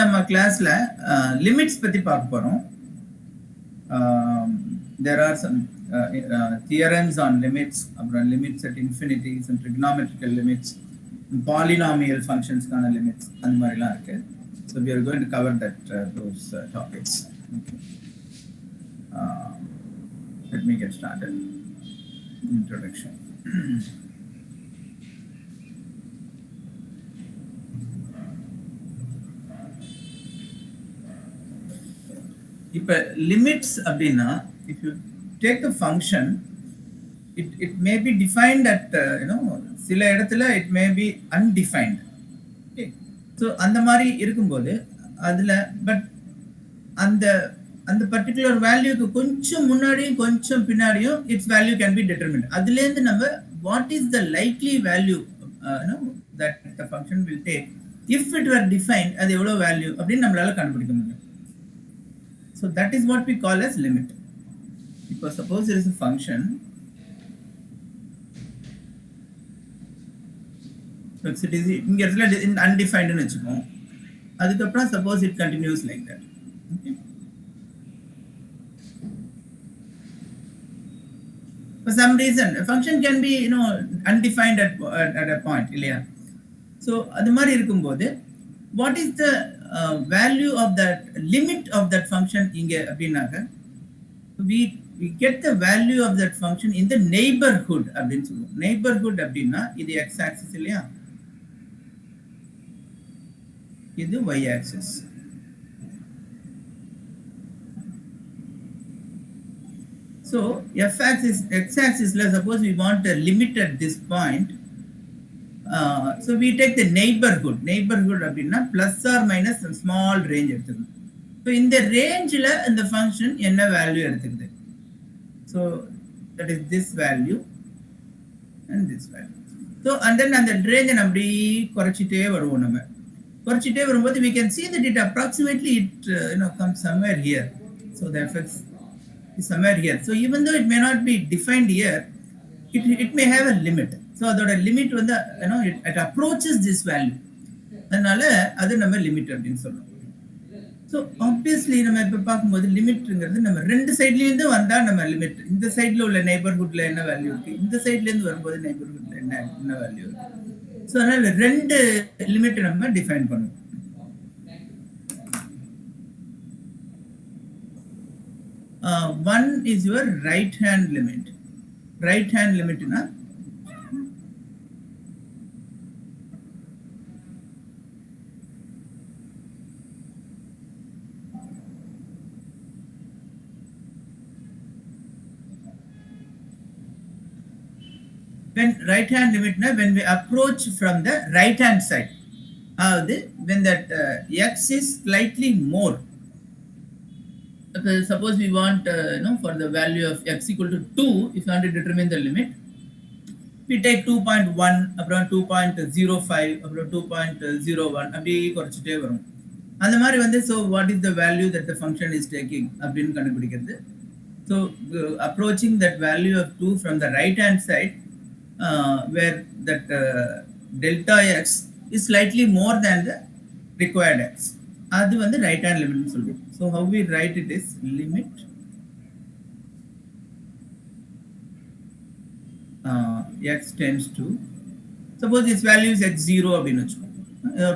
நம்ம கிளாஸ்ல லிமிட்ஸ் பத்தி பார்க்க போறோம். There are some theorems on limits, limits at infinity, some trigonometrical limits, polynomial functions kind of limits, and மாதிரிலாம் இருக்கு. So we are going to cover those topics. Okay. Let me get started. Introduction. இப்ப limits அப்படின்னா if you take a function it may be defined at சில இடத்துல it may be undefined. Okay, so அந்த மாதிரி இருக்கும்போது அதுல but அந்த அந்த பர்టిక్యులர் வேல்யூக்கு கொஞ்சம் முன்னாடியும் கொஞ்சம் பின்னாடியும் its value can be determined. அதுல இருந்து நம்ம what is the likely value that the function will take if it were defined, அது எவ்வளவு வேல்யூ அப்படின்னு நம்மளால கண்டுபிடிக்க முடியும். So that is what we call as limit. Because suppose there is a function it is undefined னு வெச்சுப்போம். அதுக்கு அப்புறம் suppose it continues like that. Okay. For some reason a function can be undefined at a point இல்லையா? So அது மாதிரி இருக்கும்போது what is the value of that limit of that function இங்க அப்படினாக்க we get the value of that function in the neighborhood அப்படினு சொல்லுவோம். neighborhood அப்படினா இது x axis இல்லையா, இது y axis. So f axis x axis la suppose we want a limit at this point. So we take the neighborhood அப்படின்னா plus or minus a small range எடுத்துக்கணும். So இந்த ரேஞ்சில் இந்த function என்ன value எடுத்துக்குது? So that is this value and this value. So and then அந்த ரேஞ்சை அப்படி குறைச்சிட்டே வருவோம். நம்ம குறைச்சிட்டே வரும்போது we can see that it approximately comes somewhere here. So the fx is somewhere here. So even though it may not be defined here, it may have a limit. So அதோட limit வந்து it approaches this value. அதனால அது நம்ம limit அப்படின்னு சொல்றோம். So obviously நம்ம இப்போ பார்க்கும்போது லிமிட்ங்கிறது நம்ம ரெண்டு சைட்லேருந்து வந்தால் நம்ம லிமிட். இந்த சைடில் உள்ள நெய்பர்ஹுட்ல என்ன வேல்யூ இருக்கு, இந்த சைட்லேருந்து வரும்போது நெய்பர்ஹுட்ல என்ன வேல்யூ இருக்கு. ஸோ அதனால ரெண்டு லிமிட் நம்ம டிஃபைன் பண்ணுவோம். One is your right hand limit. Right hand limitனா when right hand limit when we approach from the right hand side, when that x is slightly more. Suppose we want for the value of x equal to 2, if you want to determine the limit, we take 2.1 அப்புறம் 2.05 அப்புறம் 2.01 அப்படி குறைச்சிட்டே வரும். அந்த மாதிரி வந்து so what is the value that the function is taking அப்படின்னு கண்டுபிடிக்கிறது. So approaching that value of 2 from the right hand side, where that delta x is slightly more than the required x, அது வந்து right hand limit னு சொல்லுவோம். So how we write it is limit x tends to, suppose this value is x0 அப்படின்னு வச்சுக்கோம்.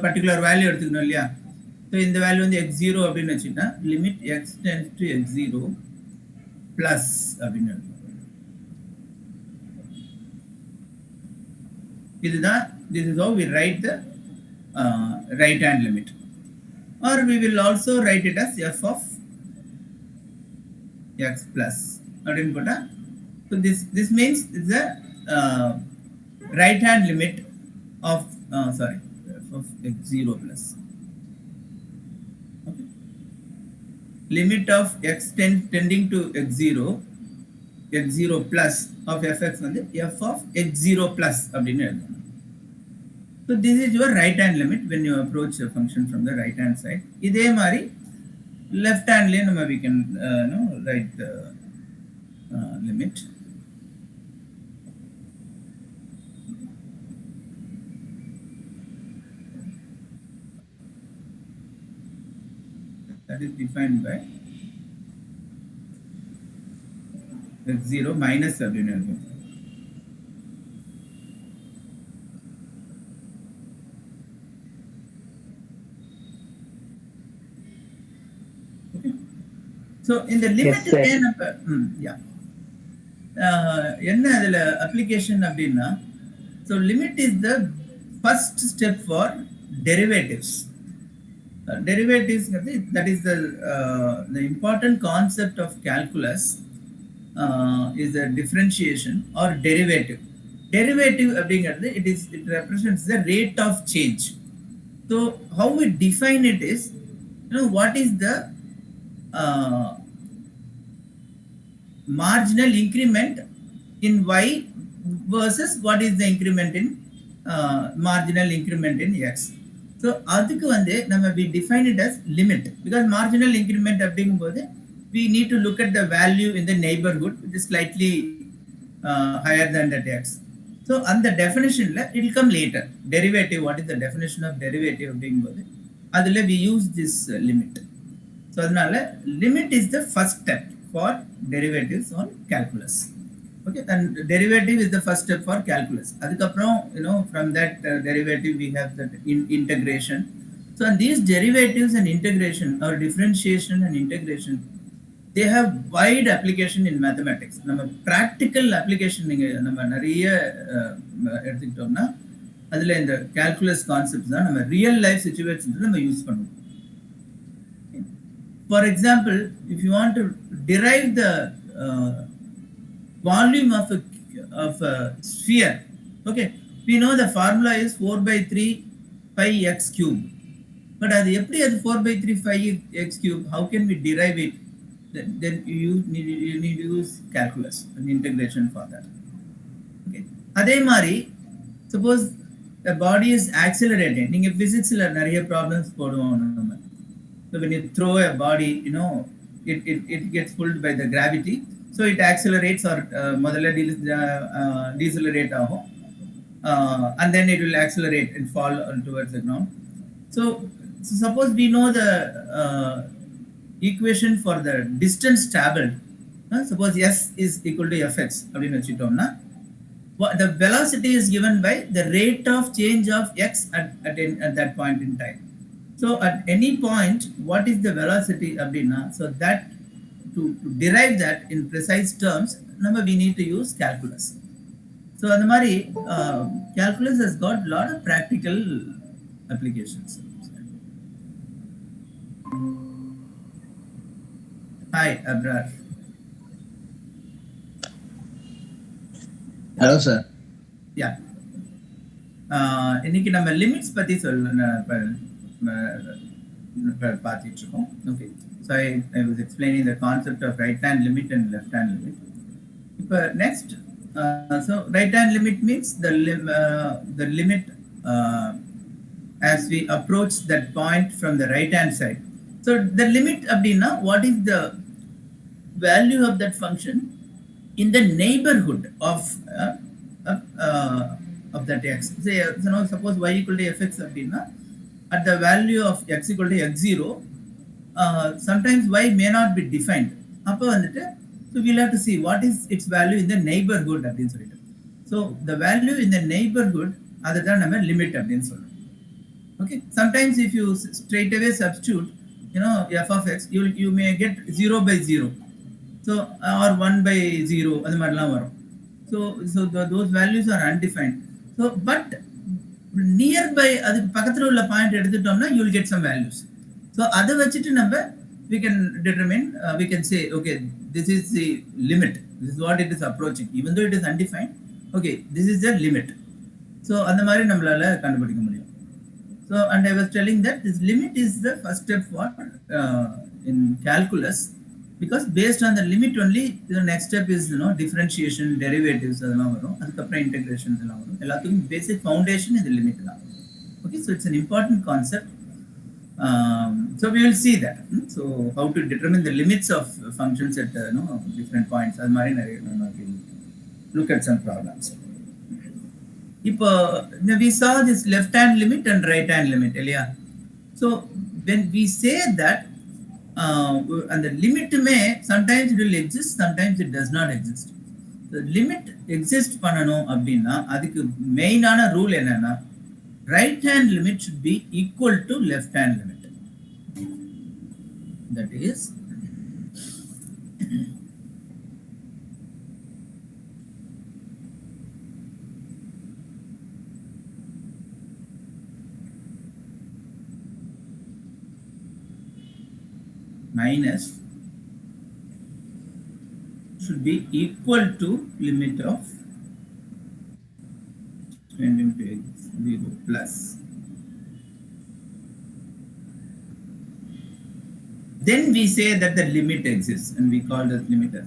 Particular value எடுத்துக்கணும் இல்லையா? So இந்த value வந்து x0 அப்படின்னு வச்சுட்டா limit x tends to x0 plus அப்படின்னு இருக்கும். இதுதான் this is how we write the right hand limit, or we will also write it as f of x plus அப்படின்னு போட்டா. So this means the right hand limit of f of x0 plus. Okay. Limit of x tending to x0 plus of fx வந்து f of x0 plus அப்படின்னு எழுதணும். So this is your right hand limit when you approach a function from the right hand side. இதே மாதிரி left handலயே நம்ம we can write the limit. that is defined by x0 minus அப்படின்னு இருக்கும். So in the limit yeah, என்ன அதுல application அப்படின்னா, so limit is the first step for derivatives. Derivatives, that is the important concept of calculus, is the differentiation or derivative. Derivative அப்படிங்கிறது it represents the rate of change. So how we define it is, what is the marginal increment in y versus what is the increment in marginal increment in x. So அதுக்கு வந்து நம்ம we define it as limit, because marginal increment அப்படிங்கும்போது we need to look at the value in the neighborhood which is slightly higher than that x. So அந்த definitionல it will come later. Derivative, what is the definition of derivative அப்படிங்கும்போது அதுல we use this limit. So அதனால limit is the first step for derivatives on calculus. Okay, and derivative is the first step for calculus. அதுக்கப்புறம் from that derivative we have that integration. So and these derivatives and integration or differentiation and integration, they have wide application in mathematics. நம்ம practical application நீங்க நம்ம நிறைய எடுத்துக்கிட்டோம்னா அதுல இந்த calculus concepts தான் நம்ம real life situations நம்ம யூஸ் பண்ணுவோம். For example, if you want to derive the volume of a sphere, okay, we know the formula is 4/3 pi x cube. But அது எப்படி அது 4/3 pi x cube? How can we derive it? Then you need to use calculus and integration for that. Okay. அதே மாதிரி suppose the body is accelerating. நீங்க physicsல நிறைய problems போடுவோம் நம்ம. So when you throw a body, it gets pulled by the gravity. So it accelerates or முதல்ல decelerate ஆகும், and then it will accelerate and fall towards the ground. So suppose we know the equation for the distance traveled. Suppose s is equal to fx அப்படின்னு வச்சுட்டோம்னா, the velocity is given by the rate of change of x at that point in time. So at any point, what is the velocity abdina? So that to derive that in precise terms, we need to use calculus. So and mari calculus has got a lot of practical applications. Hi, Abrar. Hello, sir. Yeah. இன்னைக்கு நம்ம limits பத்தி பார்த்துட்டு இருக்கோம். Okay, so I was explaining the concept of right hand limit and left hand limit. இப்போ next, so right hand limit means the limit as we approach that point from the right hand side. So the limit அப்படின்னா what is the value of that function in the neighborhood of that x. Say, suppose y equal to fx அப்படின்னா at the value of x equal to x0, sometimes y may not be defined. அப்போ வந்துட்டு so we'll have to see what is its value in the neighborhood அப்படின்னு சொல்லிட்டு. So the value in the neighborhood, அதுதான் நம்ம limit அப்படின்னு சொல்றோம். Okay, sometimes if you straight away substitute f of x, you may get 0/0, so or 1/0 அது மாதிரிலாம் வரும். So those values are undefined. So but nearby அதுக்கு பக்கத்துல உள்ள பாயிண்ட் எடுத்துட்டோம்னா you will get some values. So அதை வச்சுட்டு நம்ம we can determine, we can say, okay, this is the limit, this is what it is approaching, even though it is undefined. Okay, this is the limit. So அந்த மாதிரி நம்மளால கண்டுபிடிக்க முடியும். So and I was telling that this limit is the first step for in calculus, because based on the limit only the next step is differentiation, derivatives அதெல்லாம் வரும், அதுக்கப்புறம் integration இதெல்லாம் வரும். எல்லாத்துக்கும் basic foundation இந்த limit தான். Okay, so it's an important concept. So we will see that. So how to determine the limits of functions at different points. அது மாதிரி நிறைய look at some problems. இப்போ we saw this left hand limit and right hand limit இல்லையா? So when we say that and the limit may sometimes it will exist, sometimes it does not exist. The limit exist பண்ணனும் அப்படின்னா அதுக்கு மெயினான rule என்னன்னா right hand limit should be equal to left hand limit. That is minus should be equal to limit of tending to x0 plus. Then we say that the limit exists and we call the limit as,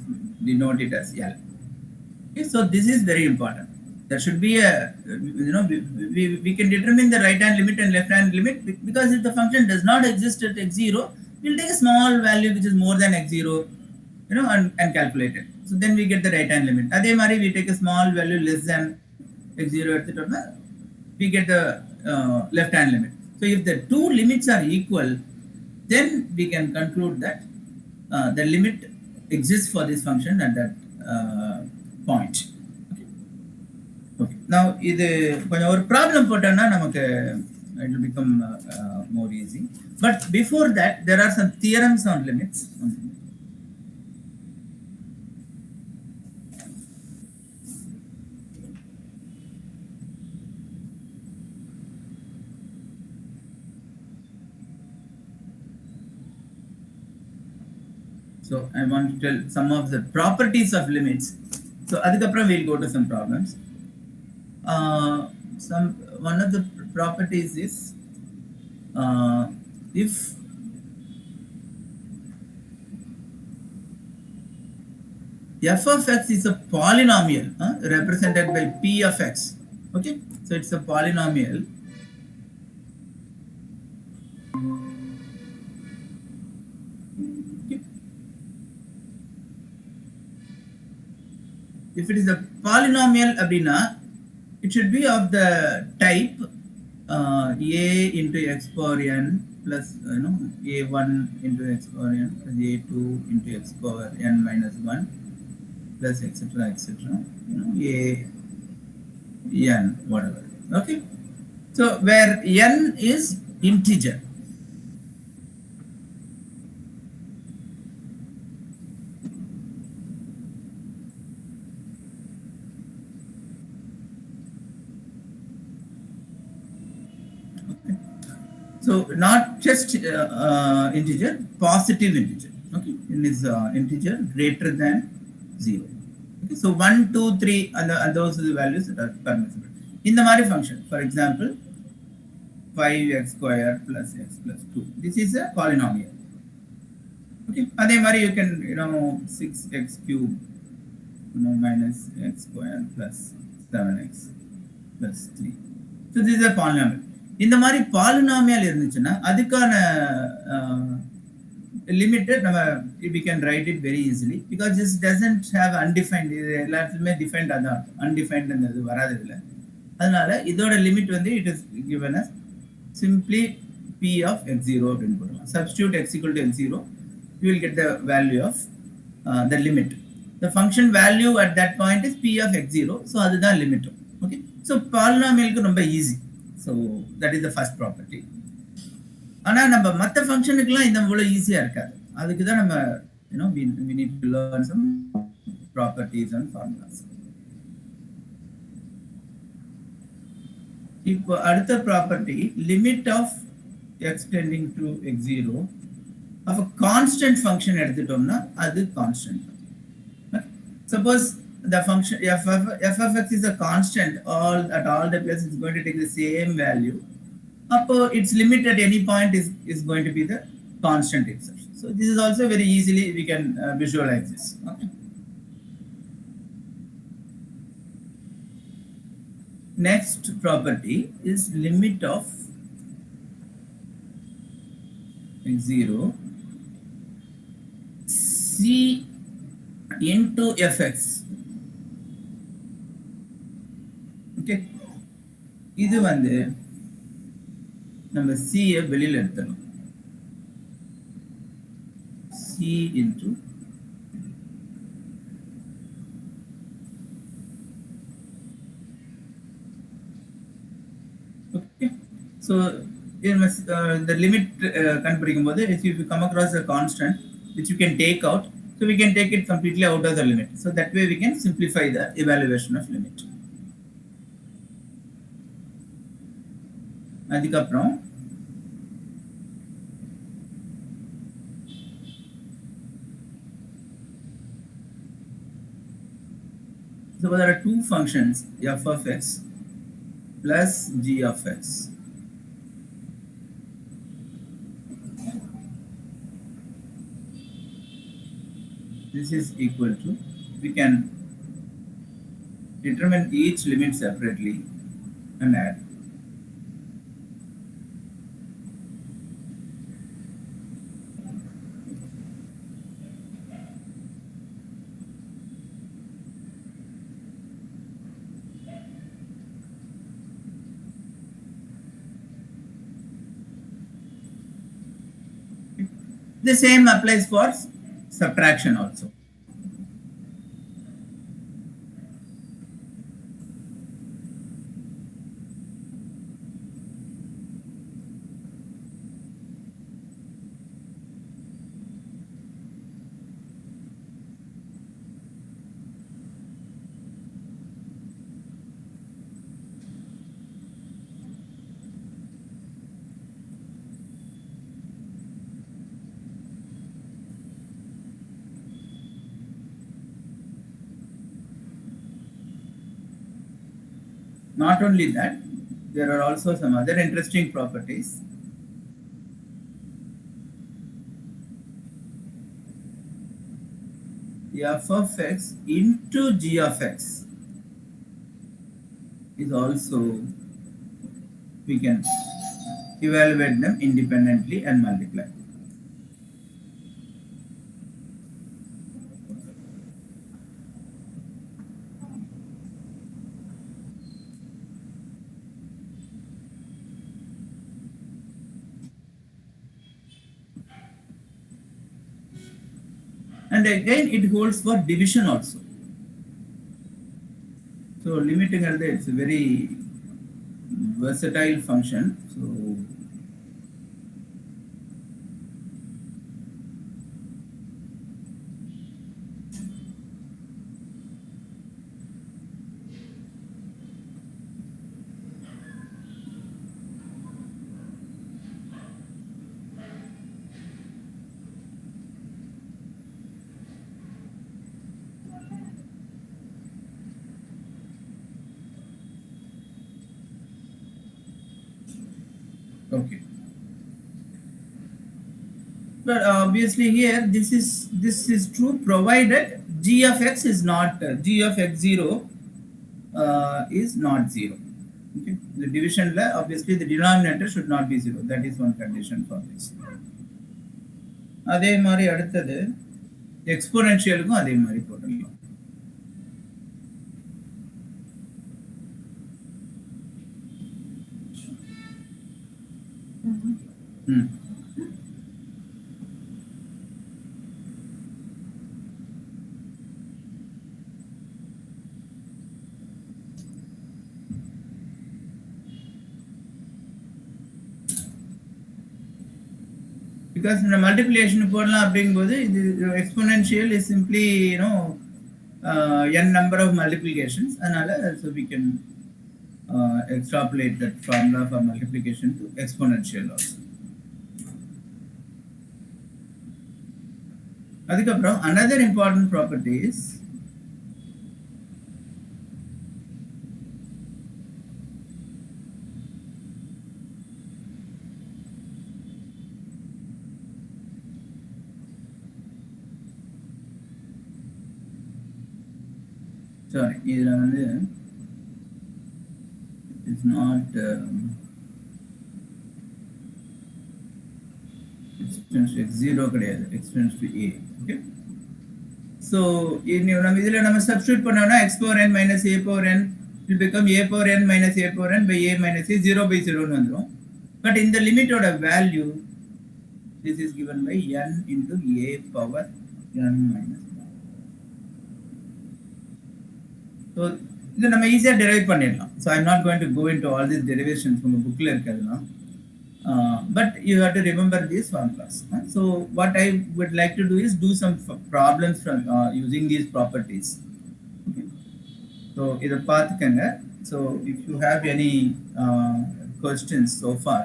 denote it as L. Okay, so this is very important. There should be a, we can determine the right hand limit and left hand limit because if the function does not exist at x0, we'll take a small value which is more than x0, and calculate it. So then we get the right hand limit. Adhe mari we take a small value less than x0, etc. We get the left hand limit. So if the two limits are equal, then we can conclude that the limit exists for this function at that point. Okay. Now, இது கொஞ்சம் ஒரு problem போட்டோம்னா நமக்கு it will become more easy. But before that, there are some theorems on limits. So I want to tell some of the properties of limits. So adukapra we'll go to some problems. One of the properties is if f of x is a polynomial represented by p of x. Okay, so it's a polynomial. Okay. If it is a polynomial abina, it should be of the type a into x power n plus a1 into x power n plus a2 into x power n minus 1 plus etc a n whatever. Okay, so where n is integer. So not just integer, positive integer. Okay, it is integer greater than 0. Okay, so 1, 2, 3, and those are the values that are permissible. In the Mari function, for example, 5x squared plus x plus 2. This is a polynomial. Okay, and Mari you can 6x cubed minus x squared plus 7x plus 3. So this is a polynomial. இந்த மாதிரி polynomial இருந்துச்சுன்னா அதுக்கான limited நம்ம we can write it very easily because this doesn't have undefined. இது எல்லாத்துலயுமே defined அதான் undefinedங்கிறது வராது இதுல. அதனால இதோட லிமிட் வந்து it is given as simply p of x0 அப்படின்னு போடலாம். Substitute x equal to x0, you will get the value of the limit. The function value at that point is p of x0, so அதுதான் limit. Okay, so பாலினாமியலுக்கு ரொம்ப easy. So that is the first property. ஆனா நம்ம மற்ற ஃபங்க்ஷனுக்குலாம் இந்த இவ்வளவு ஈஸியா இருக்காது. அதுக்கு தான் நம்ம we need to learn some properties and formulas. இப்போ அடுத்த property limit of x tending to x0 of a constant function எடுத்துட்டோம்னா அது constant. Suppose the function f of x is a constant, at all the places is going to take the same value. Its limit at any point is going to be the constant itself. So this is also very easily we can visualize this. Okay. Next property is limit of x0 c into fx. Okay, இது வந்து நம்ம c வெளியில எடுத்துறோம். C into okay. So the limit if you come across a constant which you can take out, so we can take it completely out of the limit. So that way we can simplify the evaluation of limit. அதுக்கப்புறம் so there are two functions, f of x plus g of x. This is equal to, we can determine each limit separately and add. The same applies for subtraction also. Not only that, there are also some other interesting properties. F of x into g of x is also, we can evaluate them independently and multiply. And again, it holds for division also. So limiting it's a very versatile function. So okay. But obviously here this is true provided g of x is not g of x0 is not 0. Okay. The division obviously the denominator should not be 0. That is one condition for this. அதே மாதிரி அடுத்தது எக்ஸ்போனென்ஷியலுக்கும் அதே மாதிரி போட்டுக்கலாம். Because in the multiplication exponential is simply n number of multiplications, and so we can extrapolate that formula for multiplication to exponential also. Another important property is sorry, it's not extends to x0 extends to a. Okay, so நம்ம substitute பண்ணோம்னா x power n minus a power n will become a power n minus a power n by a minus a 0 by 0 னு வந்துரும். But in the limit oda value This is given by n into a power n minus 1. So இதை நம்ம ஈஸியாக derive பண்ணிடலாம். So I'm not going to go into all these derivations from the bookல இருக்கிறதுலாம். But you have to remember these formulas. So what I would like to do is do some problems from using these properties. Okay. So இதை பார்த்துக்கங்க. So if you have any questions so far,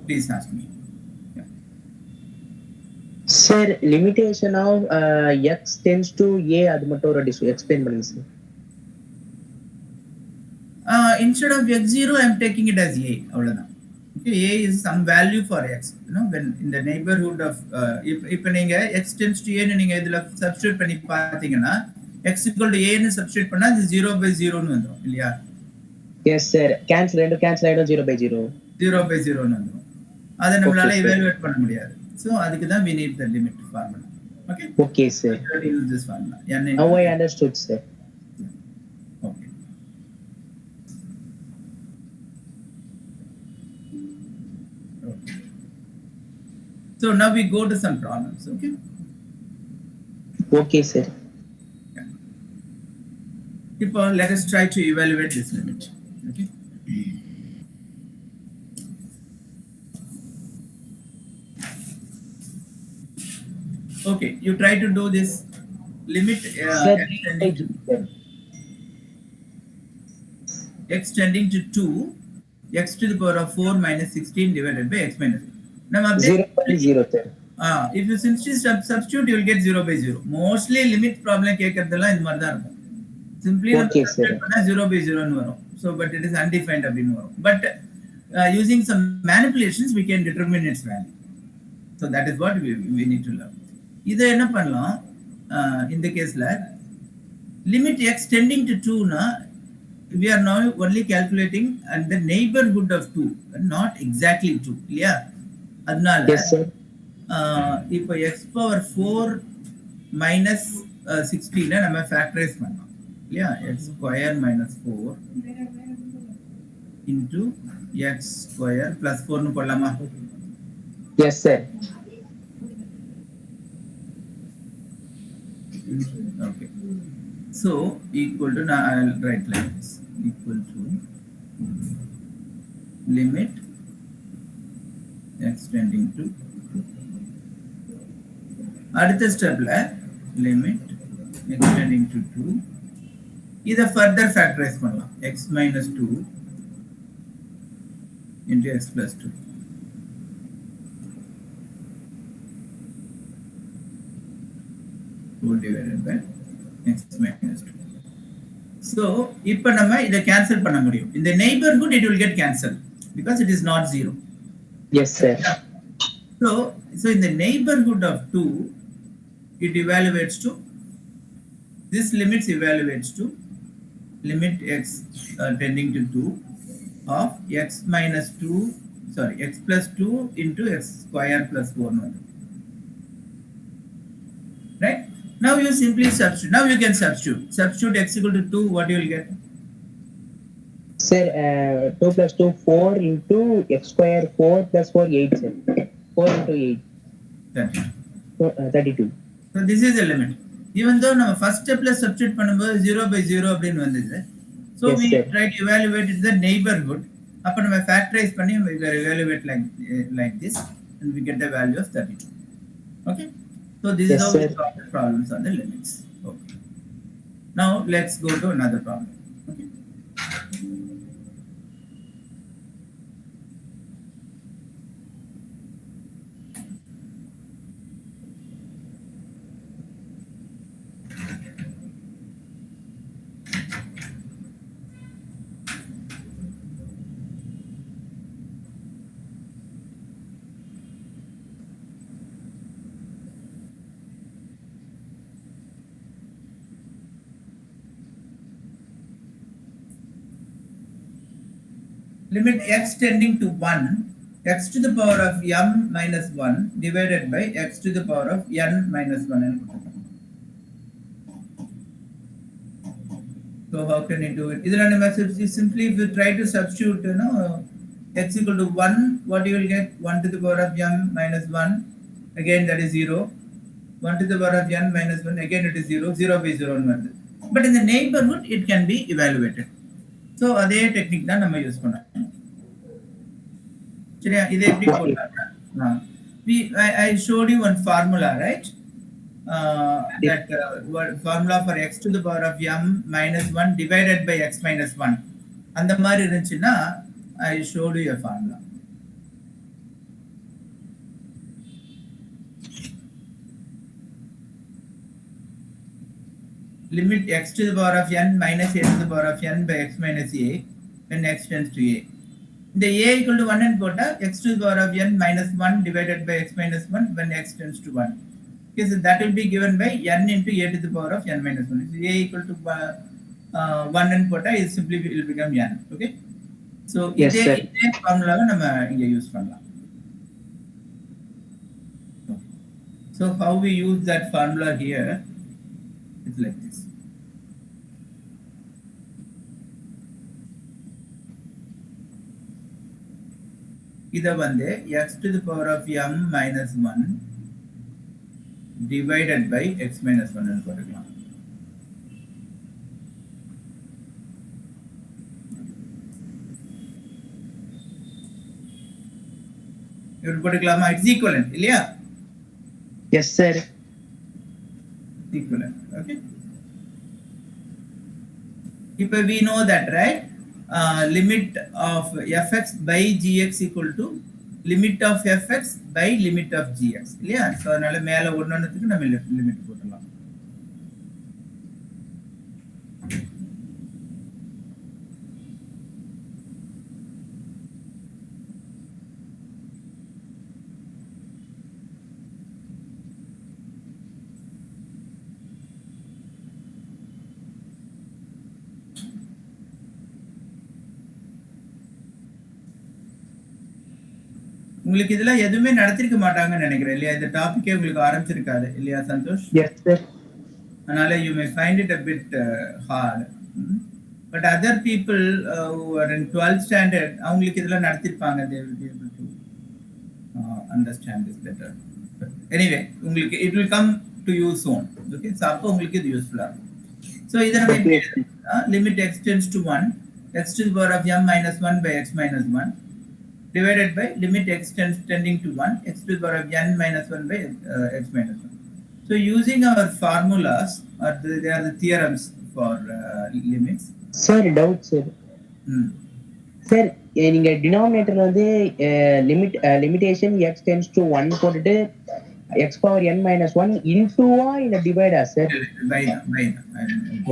please ask me. Yeah. Sir, limitation of x tends to a அது மட்டும் ஒரு explain பண்ணுங்க sir. Instead of x0, I am taking it as a. Okay, a is some value for x. You know, when in the neighborhood of if நீங்க x tends to a நீங்க இதுல substitute பண்ணி பாத்தீங்கன்னா x equal to a ன்னு substitute பண்ணா அது 0/0 ன்னு வந்துரும் இல்லையா? Yes sir, cancel ஆயிடும் 0/0. 0/0 ன்னு வந்துரும். அதை நம்மளால evaluate பண்ண முடியாது. So அதுக்கு தான் we need the limit formula. Okay? Okay sir. So use this formula. Now I understood sir. Okay. Okay. So now we go to some problems. Okay? Okay sir. People, let us try to evaluate this limit. Okay. Okay, you try to do this limit x tending to 2, x to the power of 4 minus 16 divided by x minus 1. Now, 0/0 sir. If you simply substitute, you will get 0/0. Mostly limit problem கேட்கறதெல்லாம் இந்த மாதிரி தான் இருக்கும். Simply okay, substitute பண்ணா 0/0 ன்னு வரும். So, but it is undefined அப்படின்னு வரும். But using some manipulations, we can determine its value. So that is what we need to learn. இதை என்ன பண்ணலாம்? இந்த கேஸ்ல limit x tending to 2 na we are now only calculating at the neighborhood of 2, not exactly 2. Yeah, அதனால yes sir. இப்போ x power 4 minus 16 நம்ம factorise பண்ணலாம். Yeah, x square minus 4 into x square plus 4 னு போடலாமா? Yes sir. Okay. So equal to, now I will write like this, equal to limit x tending to 2. அடுத்த ஸ்டெப்ல limit x tending to 2. இதை further factorize பண்ணலாம். x minus 2 into x plus 2. Divided by x minus 2. So, இப்போ நம்ம இதை cancel பண்ண முடியும். In the neighborhood, it will get cancelled because it is not 0. Yes sir. So in the neighborhood of 2, it evaluates to, this limits evaluates to limit x tending to 2 of x minus 2, sorry, x plus 2 into x square plus 4. Right? Now you simply substitute. Now you can substitute. Substitute x equal to 2, what you will get? Sir, 2 plus 2, 4 into x square, 4 plus 4, 8 sir. 4 into 8. 32. 32. So this is the limit. Even though நம்ம first stepல substitute பண்ணும்போது 0/0 அப்படின்னு வந்தது. So yes, we sir. try to evaluate the neighborhood. அப்ப நம்ம factorize பண்ணி we evaluate like this and we get the value of 32. Okay? So this yes, is how sir. we solve the problems on the limits. Okay. Now let's go to another problem. Okay. Limit x tending to 1, x to the power of m minus 1 divided by x to the power of n minus 1. So how can you do it? Simply if you try to substitute, x equal to 1, what you will get? 1 to the power of m minus 1, again that is 0. 1 to the power of n minus 1, again it is 0, 0 by 0 one. But in the neighborhood, it can be evaluated. So, அதே technique தான் நம்ம use பண்ணோம். சரியா, இதை எப்படி போட்டாங்க? I showed you one formula, right? That formula for x to the power of m minus 1 divided by x minus 1. அந்த மாதிரி இருந்துச்சுன்னா, I showed you a formula. Limit x to the power of n minus a to the power of n by x minus a when x tends to a. The a equal to 1 and pota x to the power of n minus 1 divided by x minus 1 when x tends to 1. Okay, so that will be given by n into a to the power of n minus 1. So a equal to 1 and pota is simply will become n. Okay. So yes, இதே formula நம்ம இங்க use பண்ணலாம். So how we use that formula here is like this. இதை வந்து x to the power of m minus 1 divided by x minus 1 ன்னு போட்டுக்கலாம். இப்படி போட்டுக்கலாமா? It's equivalent இல்லையா? Yes sir. Equivalent. Okay. If we know that, right? Limit of fx by gx equal to limit of fx by limit of gx. இல்லையா? So அதனால மேல ஒண்ணொண்ணுத்துக்கு நம்ம limit போட்டுடலாம். உங்களுக்கு இதெல்லாம் எதுவுமே நடத்திருக்க மாட்டாங்கன்னு நினைக்கிறேன் இல்லையா? இந்த டாபிக்கே உங்களுக்கு ஆரம்பிச்சிருக்காது இல்லையா சந்தோஷ்? Yes sir. அதனால you may find it a bit hard. But other people who are in 12th standard, அவங்களுக்கு இதெல்லாம் நடத்திருப்பாங்க. They will be able to understand this better. But anyway, உங்களுக்கு it will come to you soon. Okay, so அப்போ உங்களுக்கு இது யூஸ்ஃபுல்லா இருக்கும். So இதை நம்ம limit x tends to 1, x to the power of m minus 1 by x minus 1 divided by limit x tending to 1, x to the power of n minus 1 by x minus 1. So using our formulas, they are the theorems for limits. Sir, doubt sir. Sir, நீங்க denominator வந்து limitation x tends to 1 போட்டுட்டு x power n minus 1 into இல்ல divide sir? By.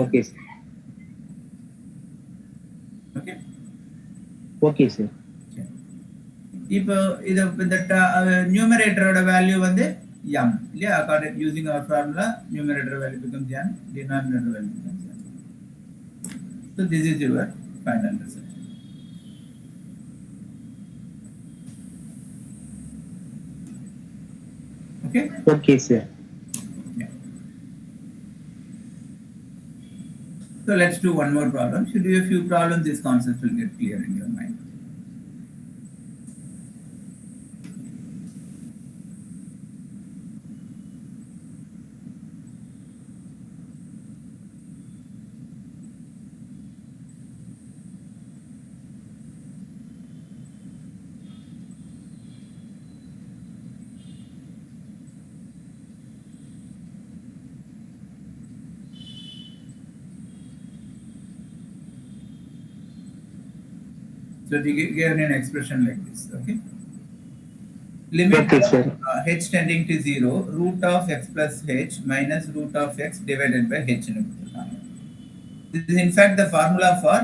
Okay sir. Okay. Okay sir. இப்போ இது இந்த நியூமரேட்டரோட value வந்து m இல்லையா? according using our formula numerator value becomes n, denominator value becomes n. So this is your final result. Okay? Okay sir. Yeah. So let's do one more problem. Should do a few problems, these concepts will get clear in your mind. So they given an expression like this, okay? Limit h tending to 0, root of x plus h minus root of x divided by h. This is in fact the formula for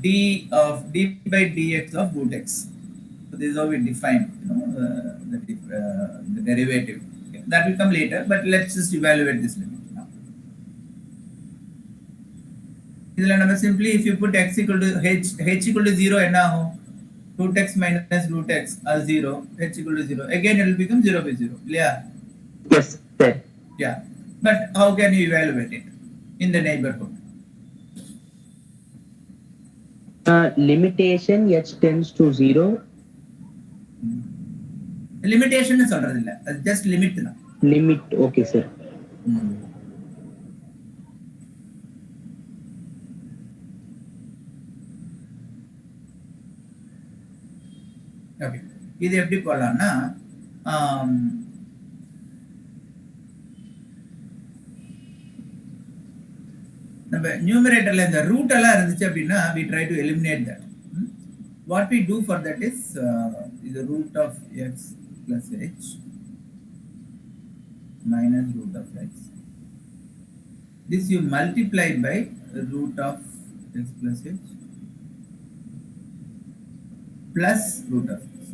d by dx of root x. So this is how we define the derivative. Okay. That will come later, but let's just evaluate this limit now. Simply if you put x equal to h equal to 0 என்ன ஆகும்? root x minus root x are 0, h equal to 0. Again it will become 0 by 0. Yeah. Yes sir. Yeah. But how can you evaluate it in the neighborhood? limitation h tends to 0. Limitation சொல்றது இல்ல, அது just limit தான். Limit, okay sir. Okay, இது எப்படி போடலாம்னா நம்ம நியூமரேட்டர்ல இந்த root எல்லாம் இருந்துச்சு அப்படின்னா we try to eliminate that. What we do for that is the root of x plus h minus root of x. This you multiply by root of x plus h plus root of x.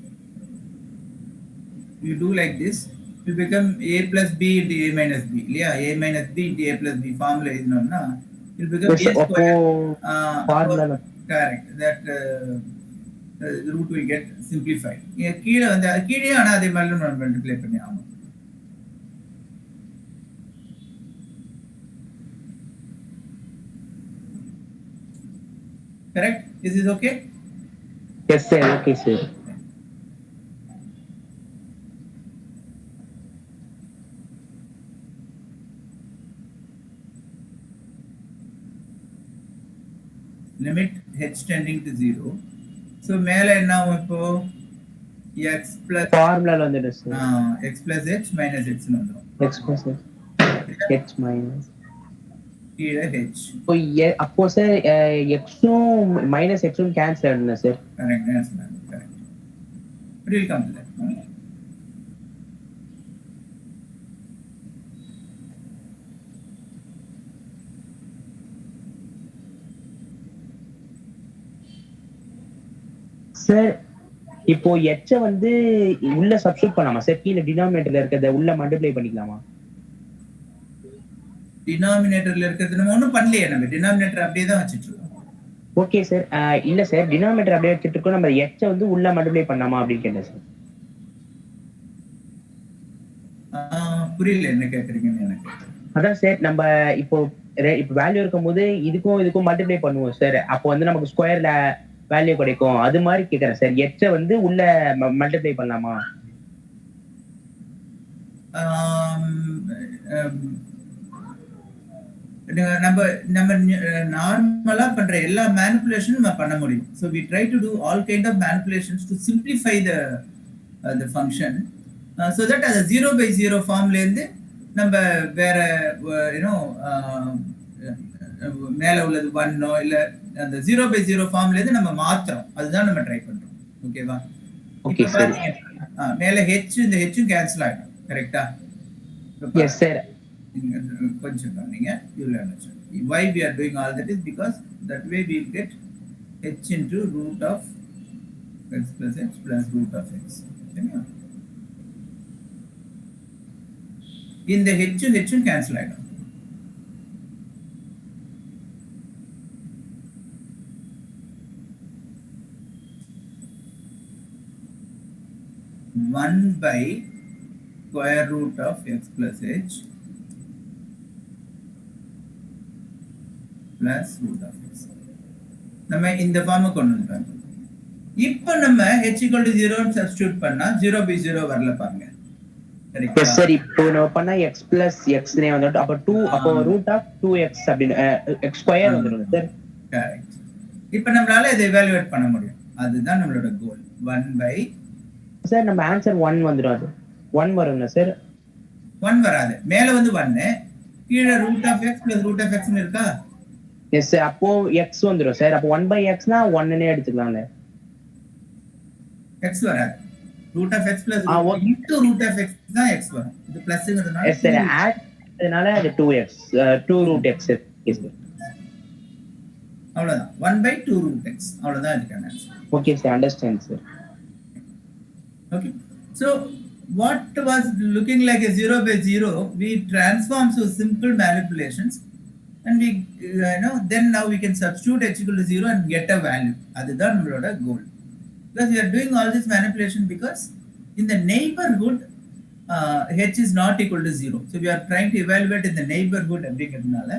You do like this, you become a plus b into a minus b. Yeah, a minus b into a plus b formula is known now. It will become Yes, a square. Formula. Correct. That the root will get simplified. கீழே வந்து கீழே ஆனா அதே மாதிரி நம்ம multiply பண்ணி ஆகணும். Correct? Is this okay? Yes sir, okay sir. Limit h tending to 0. So மேல என்ன ஆகும் இப்போ x plus ஃபார்முலால வந்துடும் sir. x plus h minus x னு வந்துரும். x plus h minus கீழ h. அப்போ சார் x ம் minus x ம் கேன்சல் ஆயிடும் sir. Correct, correct. It will come to that. Sir இப்போ h வந்து உள்ள சப்ஸ்டிட்யூட் பண்ணலாமா சார்? கீழ டினாமினேட்டர்ல இருக்கத உள்ள மல்டிப்ளை பண்ணிக்கலாமா? டினாமினேட்டர்ல இருக்கிறது நம்ம ஒண்ணும் பண்ணலையே, நம்ம டினாமினேட்டர் அப்படியே தான் வச்சிட்டு இருக்கோம். ஓகே சார், இல்ல சார் டினாமினேட்டர் அப்படியே வச்சிட்டு இருக்கோம், நம்ம h வந்து உள்ள மல்டிப்ளை பண்ணலாமா அப்படின்னு கேட்டேன் சார். புரியல என்ன கேக்குறீங்கன்னு எனக்கு. அதான் சார் நம்ம இப்போ வேல்யூ இருக்கும்போது இதுக்கும் மல்டிப்ளை பண்ணுவோம் சார், அப்போ வந்து நமக்கு ஸ்கொயர்ல வேல்யூ கிடைக்கும், அது மாதிரி கேக்குறேன் சார். h வந்து உள்ள மல்டிப்ளை பண்ணலாமா? நம்ம நார்மலா பண்ற எல்லா மேனிபுலேஷனும் நம்ம பண்ண முடியும். So we try to do all kind of manipulations to simplify the function so that as a 0 by 0 ஃபார்ம்ல இருந்து நம்ம வேற மேல உள்ளது 1 இல்ல அந்த 0 by 0 ஃபார்ம்ல இருந்து நம்ம மாத்துறோம், அதுதான் நம்ம ட்ரை பண்றோம். ஓகேவா? Okay sir. மேல h இந்த h கேன்சல் ஆயிடும். கரெக்ட்டா? Yes sir. கொஞ்சம் கவனிங்க, you will understand why we are doing all that is because that way we will get h into root of x plus h plus root of x. இந்த h cancel ஆயிடும். One by square root of x plus h plus root of x. நம்ம இந்த ஃபார்மை கொண்டு வந்துட்டோம். இப்போ நம்ம h equal to 0 substitute பண்ணா 0 by 0 வரல பாருங்க. சரிங்களா? சரி, இப்போ நம்ம பண்ணா x plus x நே வந்துட்டு அப்ப 2 அப்ப root of 2x அப்படி x ஸ்கொயர் வந்துரும் சார். கரெக்ட். இப்போ நம்மளால இதை evaluate பண்ண முடியும். அதுதான் நம்மளோட கோல். 1 by சார் நம்ம ஆன்சர் 1 வந்துரும். அது 1 வரும்ல சார்? 1 வராது. மேல வந்து 1, கீழ root of x plus root of x ன்னு இருக்கா? எஸ் சார், அப்போ x வந்துரும் சார். அப்போ 1 by x னா 1 னே எடுத்துக்கலாம்ல. x வராது. root of x plus into root of x தான் x வரும். இது பிளஸ்ங்கிறதுனால எஸ் சார், ஆட் அதனால அது 2x 2 root x yes sir. அவ்வளவுதான். 1 by 2 root x அவ்வளவுதான் இதுக்கான answer. Okay sir, understand sir. Okay, so what was looking like a 0 by 0, we transform so simple manipulations and we then now we can substitute h equal to 0 and get a value. அதுதான் நம்மளோட goal. Because we are doing all this manipulation because in the neighborhood h is not equal to 0. So we are trying to evaluate in the neighborhood அப்படிங்கிறதுனால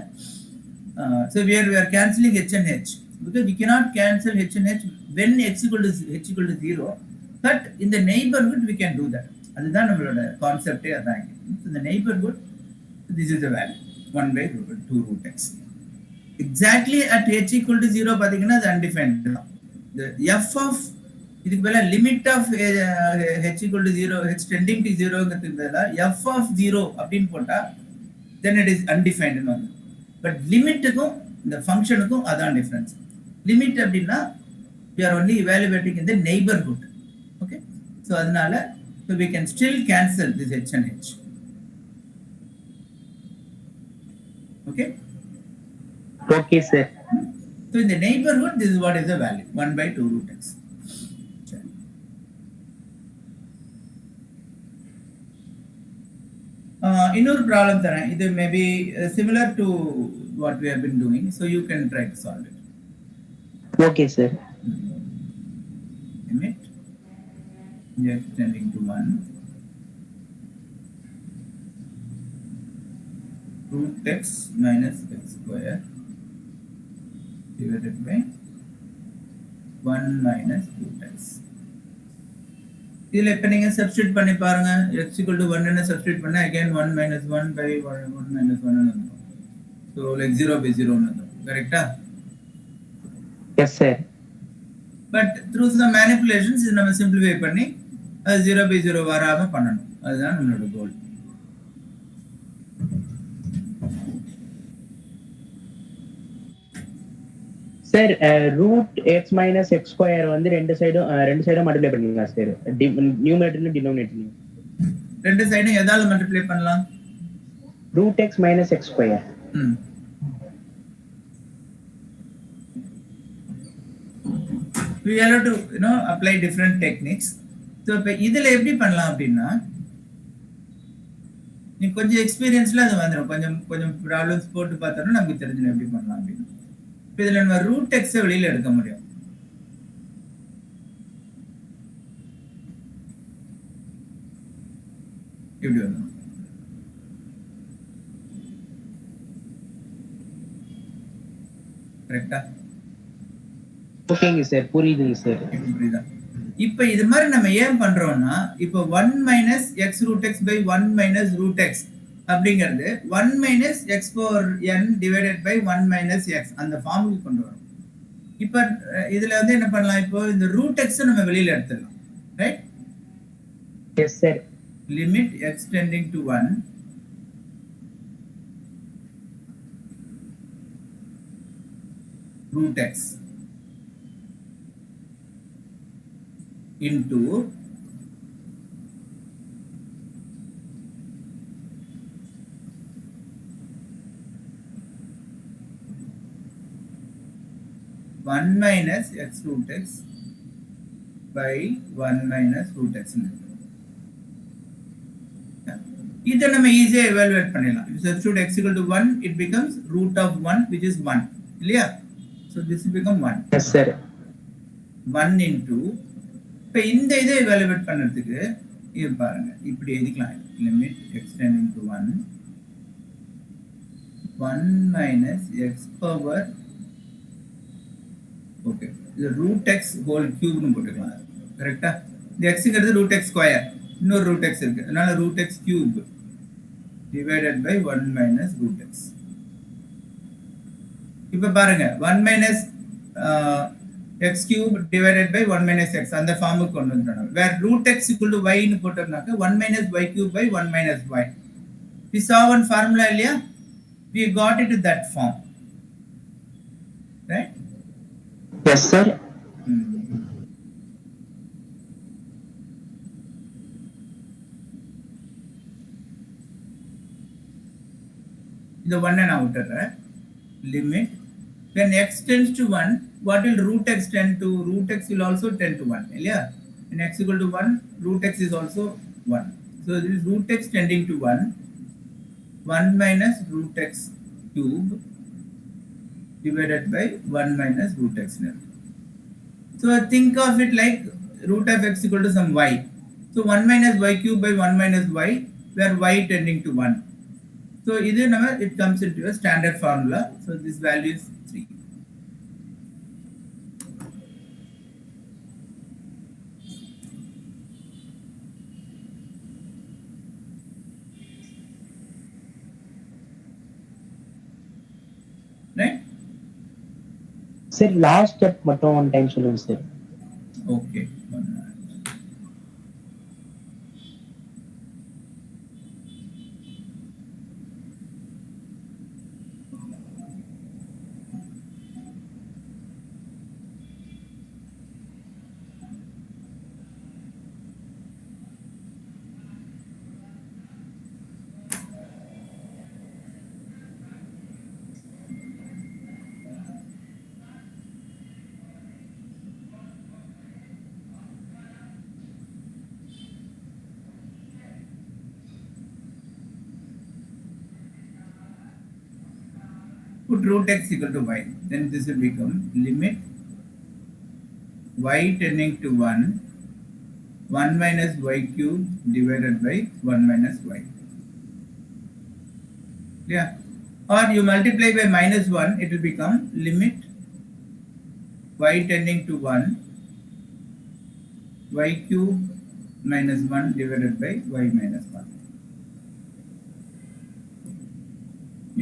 so we are cancelling h and h. because we cannot cancel h and h when h equal to 0, but in the neighborhood we can do that. அதுதான் நம்மளோட கான்செப்டே அதான். In the neighborhood, this is the value 1 by 2 root x. Exactly at h equal to 0 பார்த்தீங்கன்னா அது undefined. The f of இதுக்கு பதிலா limit of h equal to 0, h tending to 0ங்கிறதுக்கு பதிலா f of 0 அப்படின்னு போட்டா then it is undefined. But லிமிட்டுக்கும் இந்த ஃபங்க்ஷனுக்கும் அதான் difference. Limit அப்படின்னா we are only evaluating in the neighborhood. Okay, so அதனால so we can still cancel this h and h. Okay, sir. so in the neighborhood this is what is the value 1 by 2 root x. இன்னொரு problem தரேன். இது maybe similar to what we have been doing, so you can try to solve it. Okay, sir. Limit x tending to 1 root x minus x square divided by 1 minus root x. இதில் இப்போ நீங்கள் substitute பண்ணி பாருங்க. x equal to 1 substitute பண்ண again 1 minus 1 by 1 minus 1 வந்துடும். So like 0 by 0 வந்துடும். கரெக்டா? Yes, sir. But through some manipulations இது நம்ம சிம்பிளிஃபை பண்ணி அது 0 by 0 வராம பண்ணணும். அதுதான் நம்மளோட goal. Sir root x minus x square வந்து ரெண்டு சைடும் மல்டிப்ளை பண்ணுவீங்களா சார்? நியூமரேட்டர்லயும் டினோமினேட்டர்லயும் ரெண்டு சைடும் எதால மல்டிப்ளை பண்ணலாம்? Root x minus x square. We have to apply different techniques. So இப்போ இதுல எப்படி பண்ணலாம் அப்படின்னா நீ கொஞ்சம் எக்ஸ்பீரியன்ஸ்ல அது வந்துடும். கொஞ்சம் ப்ராப்ளம்ஸ் போட்டு பார்த்தோம்னா நமக்கு தெரிஞ்சிடும் எப்படி பண்ணலாம் அப்படின்னு. இப்போ இதில் நம்ம ரூட் எக்ஸை வெளியில் எடுக்க முடியும். இப்படி வரணும். கரெக்டா? ஓகேங்க சார், புரியுதுங்க சார். புரியுதா? இப்போ இது மாதிரி நம்ம ஏன் பண்றோம்னா இப்போ 1 minus x root x by 1 minus root x அப்படிங்கிறது 1 minus x power n divided by 1 minus x அந்த ஃபார்முக்கு கொண்டு வரும். இப்போ இதுல வந்து என்ன பண்ணலாம்? இப்போ இந்த root x நம்ம வெளியில எடுத்துடலாம். Right? Yes sir. Limit x tending to 1 root x into one minus x root x by 1 minus root x. இதை நம்ம ஈஸியா எவாலுவேட் பண்ணிடலாம். If substitute x equal to 1, it becomes root of 1, which is 1. இல்லையா? So this will become 1. Yes, sir. 1 into இப்போ இந்த இதை evaluate பண்ணுறதுக்கு இது பாருங்க இப்படி எழுதிக்கலாம். Limit x tending to 1 1 minus x power okay இது ரூட் எக்ஸ் ஹோல் கியூப்னு போட்டுக்கலாம். கரெக்டா? இந்த எக்ஸுங்கிறது ரூட் எக்ஸ் ஸ்கொயர், இன்னொரு ரூட் எக்ஸ் இருக்கு, அதனால root x cube divided by 1 minus root x. இப்போ பாருங்க 1 minus x cube divided by 1 minus x அந்த ஃபார்முக்கு கொண்டு வந்துட்டோம். where root x equal to y னு போட்டோம்னாக்க 1 minus y cube by 1 minus y. we saw one formula இல்லையா? we got it to that form. Right? Yes, sir. இந்த 1 நான் விட்டுறேன். limit when x tends to 1, what will root x tend to? Root x will also tend to 1. Yeah? And x equal to 1, root x is also 1. So this is root x tending to 1. 1 minus root x cube divided by 1 minus root x. So think of it like root of x equal to some y. So 1 minus y cube by 1 minus y, where y tending to 1. So it comes into a standard formula. So this value is 3. Sir last step மட்டும் one time சொல்லுங்க sir. Okay. Put root x equal to y, then this will become limit y tending to 1 minus y cube divided by 1 minus y. Yeah. Or you multiply by minus 1, it will become limit y tending to 1 y cube minus 1 divided by y minus 1.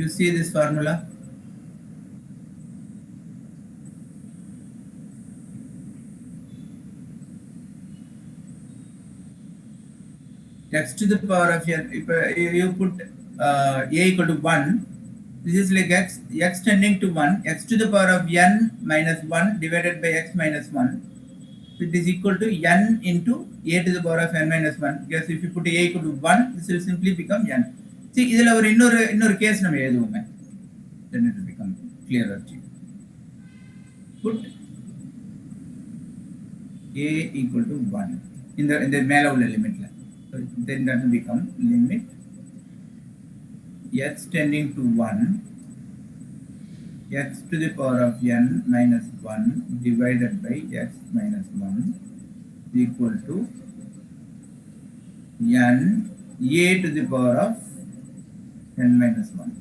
You see this formula? X to the power of n, if you put a equal to 1, this is like x tending to 1, x to the power of n minus 1 divided by x minus 1. It is equal to n into a to the power of n minus 1. Because if you put a equal to 1, this will simply become n. See, this is another case. Then it will become clearer to you. Put a equal to 1 in the Malow limit. So then that will become limit x tending to 1 x to the power of n minus 1 divided by x minus 1 equal to n a to the power of n minus 1.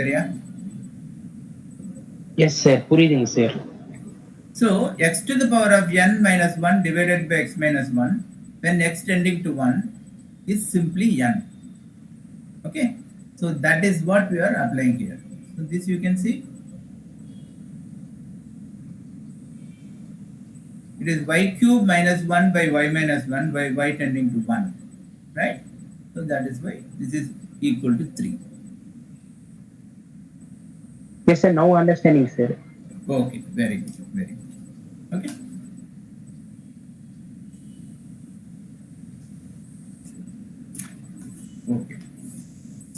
Clear? Yes sir, புரியுதுங்க sir. So x to the power of n minus 1 divided by x minus 1 when x tending to 1 is simply n. Okay, so that is what we are applying here. So this you can see, it is y cube minus 1 by y minus 1 by y tending to 1, right? So that is why this is equal to 3. Yes sir, now understanding sir. Okay, very good, very good. Okay. Okay.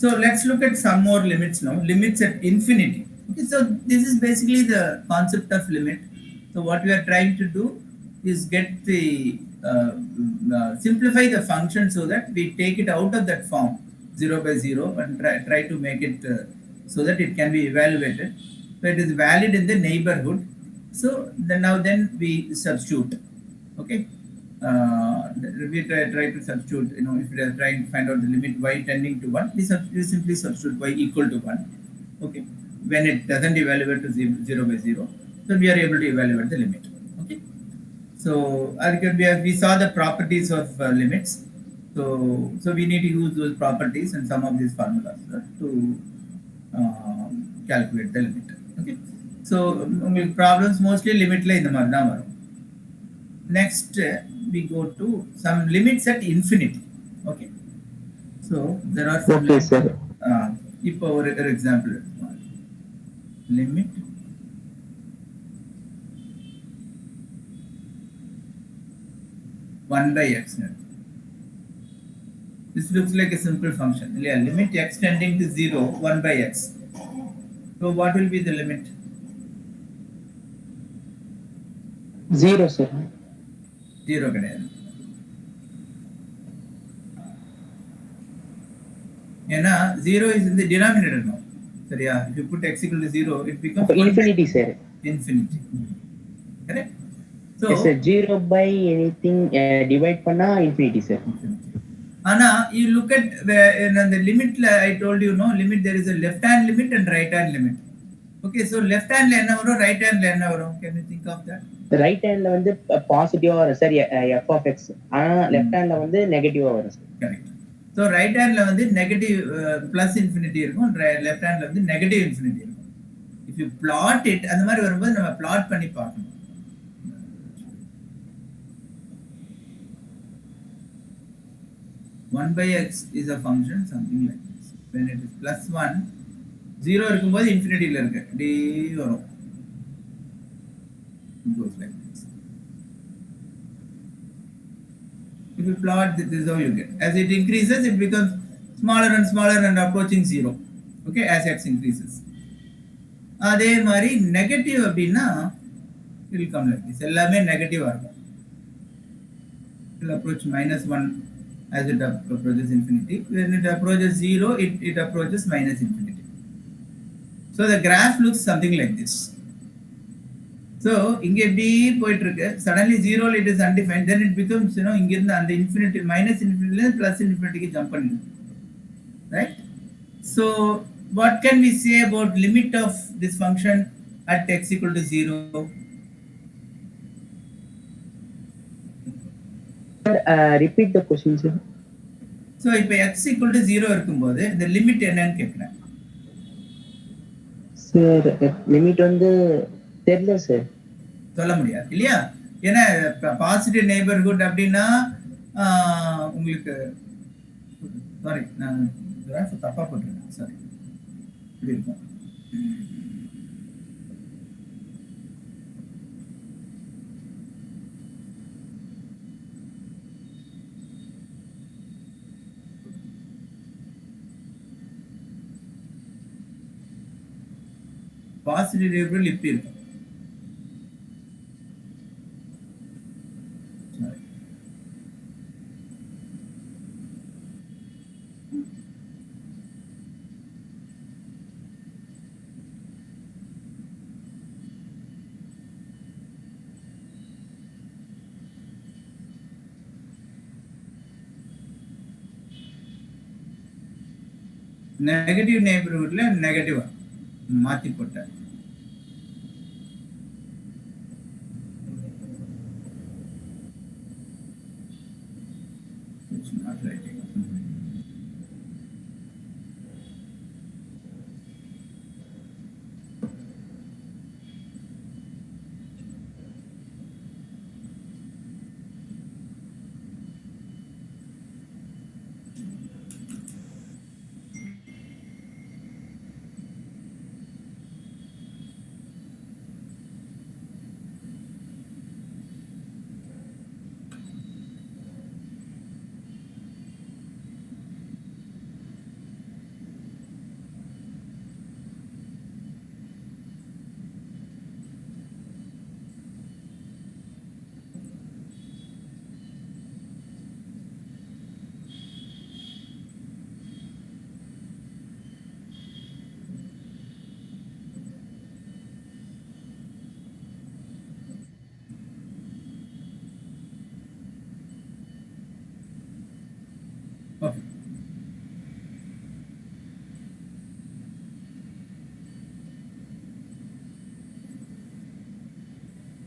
So let's look at some more limits now. Limits at infinity. Okay, so this is basically the concept of limit. So what we are trying to do is get the simplify the function so that we take it out of that form 0 by 0 and try to make it so that it can be evaluated. So it is valid in the neighborhood. So then we substitute. Okay. We try to substitute, if we are trying to find out the limit y tending to 1, we simply substitute y equal to 1. Okay, when it doesn't evaluate to 0 by 0, so we are able to evaluate the limit. Okay, so we saw the properties of limits. So we need to use those properties and some of these formulas to calculate the limit. Okay, so problems mostly limit la indha mari dhaan varum. Next, we go to some limits at infinity. Okay, so there are some Okay sir. If for example, limit one by x. This looks like a simple function. Yeah, limit x tending to 0, 1 by x. So what will be the limit? 0 sir. 0 கிடையாது. ஏன்னா 0 is in the denominator now. சரியா? If you put x equal to 0, it becomes infinity sir. Infinity. Correct? So yes sir, 0 by anything divide பண்ணா infinity sir. Ana, you look at the limit. I told you, no limit. There is a left hand limit and right hand limit. Okay, so left hand la enna varum, right hand la enna varum? Can you think of that? Right ஹேண்ட்ல வந்து பாசிட்டிவா வரும் sir f of x, ஆனா left ஹேண்ட்ல வந்து நெகட்டிவா வரும் sir. Correct. So right ஹேண்ட்ல வந்து நெகட்டிவ் பிளஸ் இன்ஃபினிட்டி இருக்கும், லெஃப்ட் ஹேண்ட்ல வந்து நெகட்டிவ் இன்ஃபினிட்டி இருக்கும். if you plot it, அந்த மாதிரி வரும்போது நம்ம plot பண்ணி பார்க்கணும். One by x is a function something like this. When it is plus 1, 0 இருக்கும்போது infinity ல இருக்கு. D வரும். It goes like this. If you plot, this is how you get. As it increases, it becomes smaller and smaller and approaching 0. Okay, as x increases. அதே மாதிரி negative அப்படின்னா it will come like this. எல்லாமே நெகட்டிவா இருக்கும். It will approach -1 as it approaches infinity. When it approaches 0, it approaches minus infinity. So the graph looks something like this. So இங்க எப்படி போயிட்டு இருக்கு, suddenly 0 it is undefined, then it becomes, இங்க இருந்து அந்த infinity minus infinity plus infinity க்கு jump பண்ணிடும், right? So what can we say about limit of this function at x equal to 0? Repeat the question, sir. So இப்போ x equal to 0 இருக்கும்போது இந்த limit என்னன்னு கேக்குறேன். சார் லிமிட் வந்து தெரியல sir. சொல்ல முடியாது இல்லையா? ஏன்னா பாசிட்டிவ் நெய்பர்ஹுட் அப்படின்னா உங்களுக்கு சாரி நான் தப்பா போட்டிருக்கேன், சாரி. இப்படி இருக்கும். பாசிட்டிவ் நெய்பர்ஹுட் இப்படி இருக்கும். நெகட்டிவ் நெய்பர்ஹுட்ல நெகட்டிவா மாத்தி போட்டேன். Okay.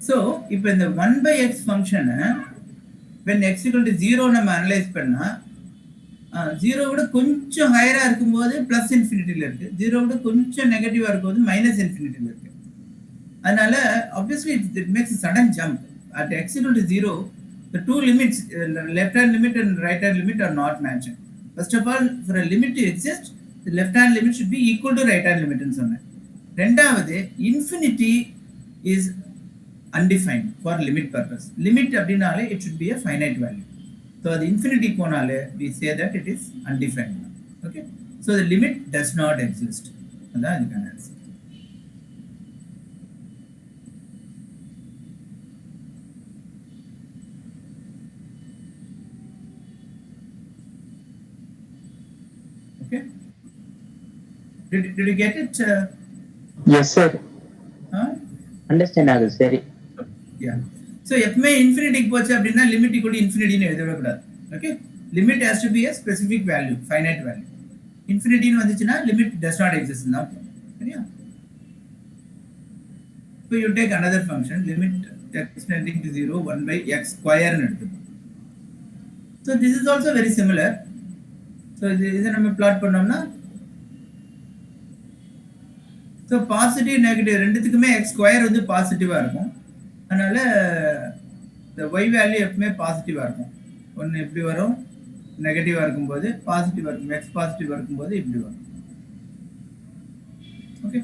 So இப்போ இந்த 1 by x ஃபங்க்ஷனை when x equal to 0 நம்ம அனலைஸ் பண்ணா 0 விட கொஞ்சம் ஹையரா இருக்கும்போது பிளஸ் இன்ஃபினிட்டில இருக்கு, 0 விட கொஞ்சம் நெகட்டிவா இருக்கும்போது மைனஸ் இன்ஃபினிட்டில இருக்கு. அதனால obviously it makes a sudden jump. At x equal to 0, the two limits, left hand limit and right hand limit are not matching. First of all, for a limit to exist, the left hand limit should be equal to right hand limit ன்னு சொன்னேன். ரெண்டாவது infinity is undefined for limit purpose. Limit அப்படினாலே it should be a finite value. So the infinity போனாலே we say that it is undefined. Okay? So the limit does not exist. அதான் இதுக்கான answer. Okay? Did you get it? Yes, sir. Understand ஆகுது, சரி. Yeah. So எப்பவுமே இன்ஃபினிட்டிக்கு போச்சு அப்படின்னா limit equal to இன்ஃபினிட்டின்னு எழுதவே கூடாது. Okay, limit has to be a specific value, finite value. இன்ஃபினிட்டின்னு வந்துச்சுன்னா லிமிட் does not exist னா சரியா? So you take another function, limit x tending to 0 1 by x square ன்னு எடுத்துப்போம். So this is also very similar. So இதை நம்ம plot பண்ணோம்னா so positive negative ரெண்டுத்துக்குமே எக்ஸ் ஸ்கொயர் வந்து பாசிட்டிவாக இருக்கும். அதனால இந்த ஒய் வேல்யூ எப்பவுமே பாசிட்டிவாக இருக்கும். ஒன்று எப்படி வரும், நெகட்டிவாக இருக்கும்போது பாசிட்டிவாக இருக்கும், எக்ஸ் பாசிட்டிவாக இருக்கும்போது இப்படி வரும். Okay.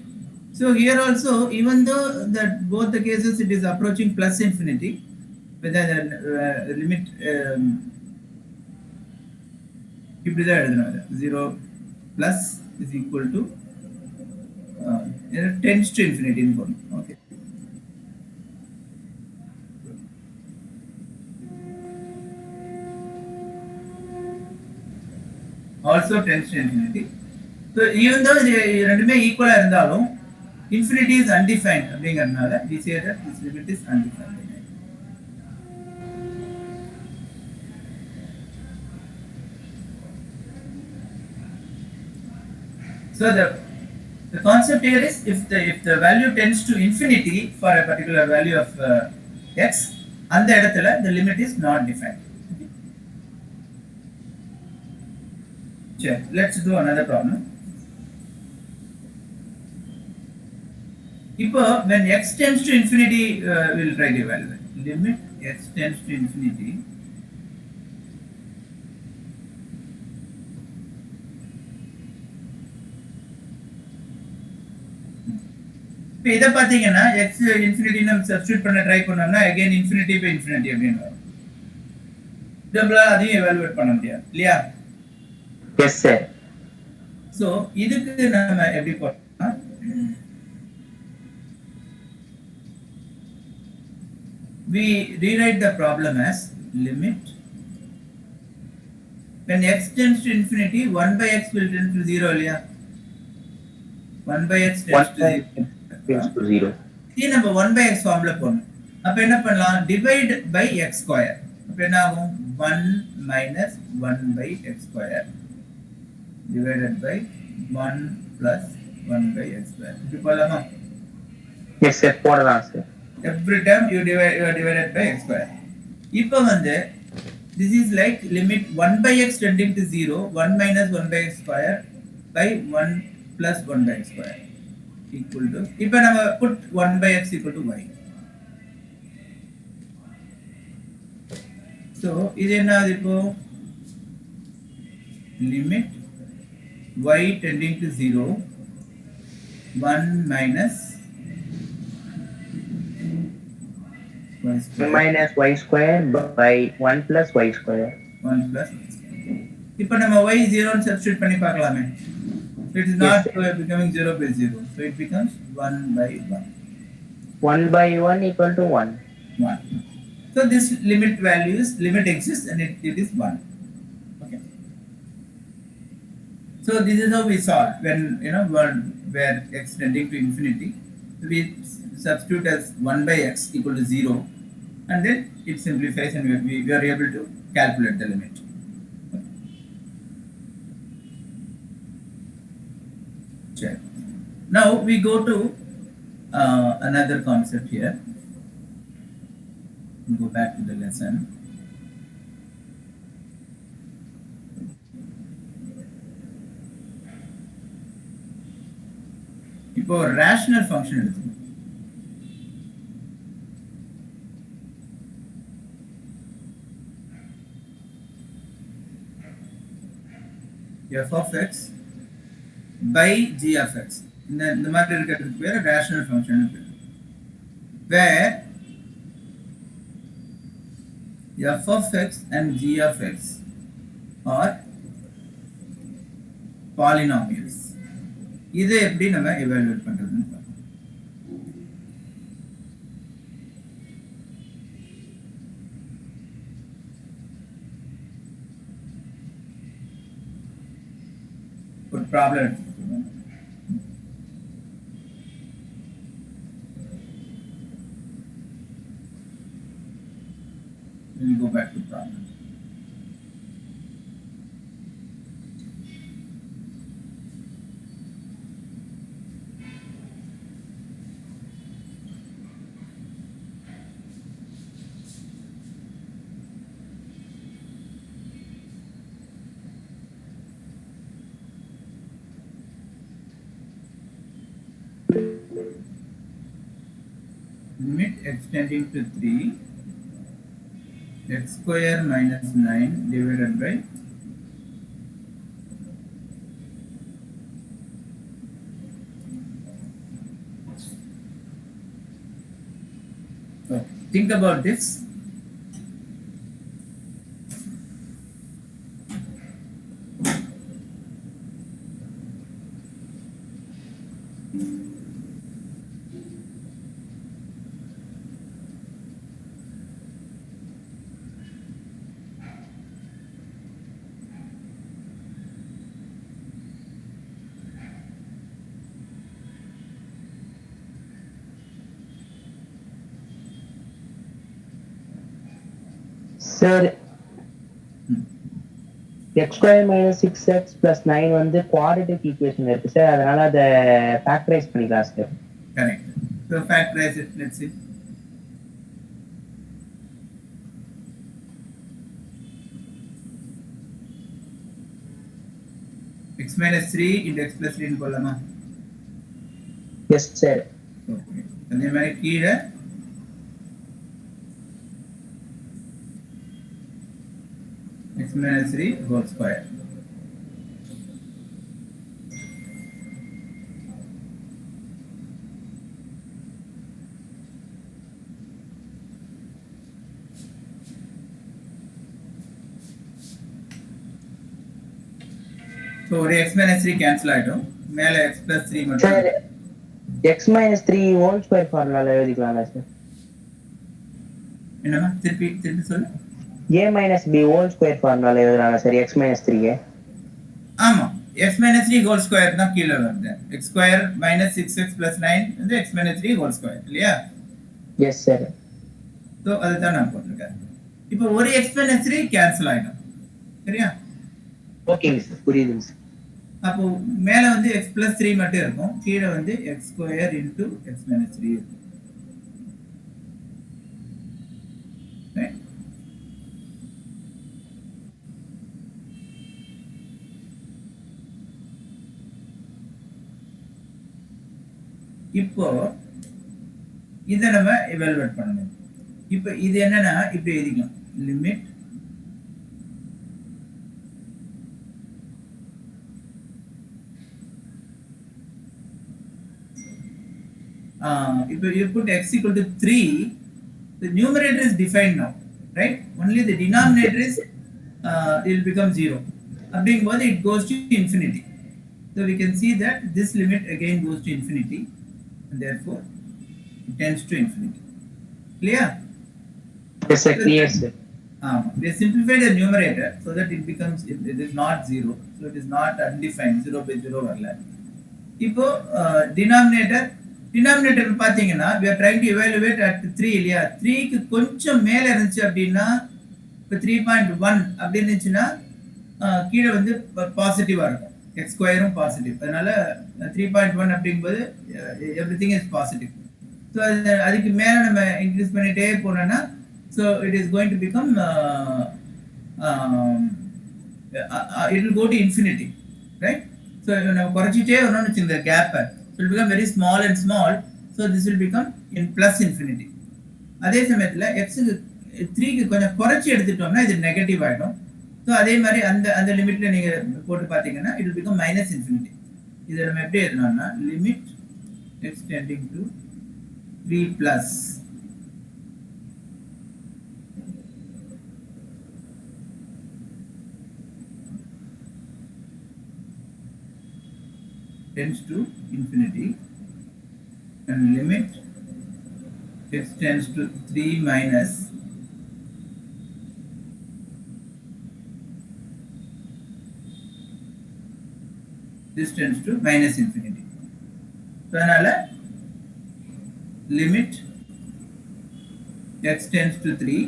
So here also, even though that both the cases it is approaching plus infinity, whether the limit இப்படி தான் எழுதணும். 0 plus is equal to tends to infinity ன்னு போடணும். Okay. Also tends to infinity. So even though ரெண்டுமே ஈக்குவலா இருந்தாலும் infinity is undefined அப்படிங்கறதுனால we say that this limit is undefined. So the concept here is if the value tends to infinity for a particular value of x, அந்த இடத்துல the limit is not defined. Sure. Let's do another problem. இப்போ when x tends to infinity, we'll try to evaluate. Limit x tends to infinity. இப்போ இதை பார்த்தீங்கன்னா x infinity நம்ம substitute பண்ண try பண்ணோம்னா again infinity by infinity அப்படின்னு வரும். நம்மளால அதையும் எவாலுவேட் பண்ண முடியாது இல்லையா? Yes sir. ஸோ இதுக்கு நம்ம எப்படி போறோம்னா we rewrite the problem as limit when x tends to infinity 1 by x will tend to 0 இல்லையா? 1 by x tends to 0. இது நம்ம 1 by x ஃபார்ம்ல போடணும். அப்ப என்ன பண்ணலாம், divide by x square. அப்ப என்ன ஆகும், 1 minus 1 by x square divided by 1 plus 1 by x square. இது போலாமா? எஸ் சார், போடலாம் sir. Every time you are divided by x square. இப்போ வந்து this is like limit 1 by x tending to 0, 1 minus 1 by x square by 1 plus 1 by x square equal to, இப்போ நம்ம put 1 by x equal to y. So இது என்ன ஆகுது, இப்போ limit y tending to 0, 1 minus minus y square by 1 plus y square. 1 plus y square. இப்போ நம்ம y 0 ன்னு substitute பண்ணி பார்க்கலாமே. So it is not becoming 0 by 0. So it becomes 1 by 1. 1 by 1 equal to 1. 1. So this limit exists and it is 1. Okay. So this is how we solve when where x tending to infinity, we substitute as 1 by x equal to 0, and then it simplifies and we are able to calculate the limit. Okay. Now we go to another concept here. We'll go back to the lesson. இப்போ rational function எடுத்துக்கணும். f of x by g of x. இந்த மாதிரி இருக்கிறதுக்கு பேர் rational function. Where f of x and g of x are polynomials. இதை எப்படி நம்ம evaluate பண்றதுன்னு பார்ப்போம். ஒரு ப்ராப்ளம் எடுத்துக்கோங்க. We'll go back to problem. limit x tending to 3 x square minus 9 divided by think about this. Sir, x square minus 6x plus 9 வந்து quadratic equation இருக்கு sir, அதனால அதை factorize பண்ணிக்கலாம் sir. Correct. So factorize it. Let's see. X minus 3 into x plus 3 போடலாமா? Yes sir. Okay. அதே மாதிரி கீழே x minus 3 whole square. So ஒரு x minus 3 cancel ஆயிடும், மேல x plus 3 மட்டும். Sir, x minus 3 whole square ஃபார்முலால எழுதிக்கலாம்ல சார்? என்னமா திருப்பி சொல்லு. a minus b whole square ஃபார்முலால எழுதலாம்ல சார் x minus 3? ஆமா, x minus 3 whole square தான் கீழ வருது. x square minus 6x plus 9 வந்து x minus 3 whole square இல்லையா? Yes sir. So அதுதான் நான் போட்டிருக்கேன். இப்போ ஒரு x minus 3 cancel ஆயிடும், சரியா? ஓகேங்க சார், புரியுதுங்க சார். அப்போ மேல வந்து x plus 3 மட்டும் இருக்கும், கீழ வந்து x square into x minus 3 இருக்கும். Right? இப்போ இதை நம்ம எவாலுவேட் பண்ணணும். இப்போ இது என்னன்னா இப்படி எழுதிக்கலாம், limit if you put x equal to 3, the numerator is defined now, right? Only the denominator is it will become 0. Abdingbod it goes to infinity. So we can see that this limit again goes to infinity, and therefore it tends to infinity. Clear? Yes sir, clear sir. We simplify the numerator so that it becomes, it is not 0, so it is not undefined, 0 by 0 வரல. இப்போ denominator பாத்தீங்கன்னா we are trying to evaluate at 3 இல்லையா? 3 க்கு கொஞ்சம் மேல இருந்துச்சு அப்படின்னா, இப்போ 3.1 அப்படி இருந்துச்சுன்னா கீழ வந்து பாசிட்டிவா இருக்கும், x ஸ்கொயரும் பாசிட்டிவ். அதனால 3.1 அப்படிங்கும்போது everything is positive. So அதுக்கு மேல நம்ம இன்க்ரீஸ் பண்ணிட்டே போனோம்னா, so it is going to become it will go to infinity, right? So நம்ம குறைச்சிட்டே வரணும்னு இந்த கேப்பை, it will become very small and small, so this will become in plus infinity. அதே சமயத்துல x 3 க்கு கொஞ்சம் குறைச்சி எடுத்துட்டோம்னா இது நெகட்டிவ் ஆயிடும். ஸோ அதே மாதிரி அந்த லிமிட்ல நீங்க போட்டு பார்த்தீங்கன்னா it will become minus infinity. இதை நம்ம எப்படி எழுதணும்னா limit x tending to 3 plus tends to infinity, and limit x tends to 3 minus this tends to minus infinity. So அதனால limit x tends to 3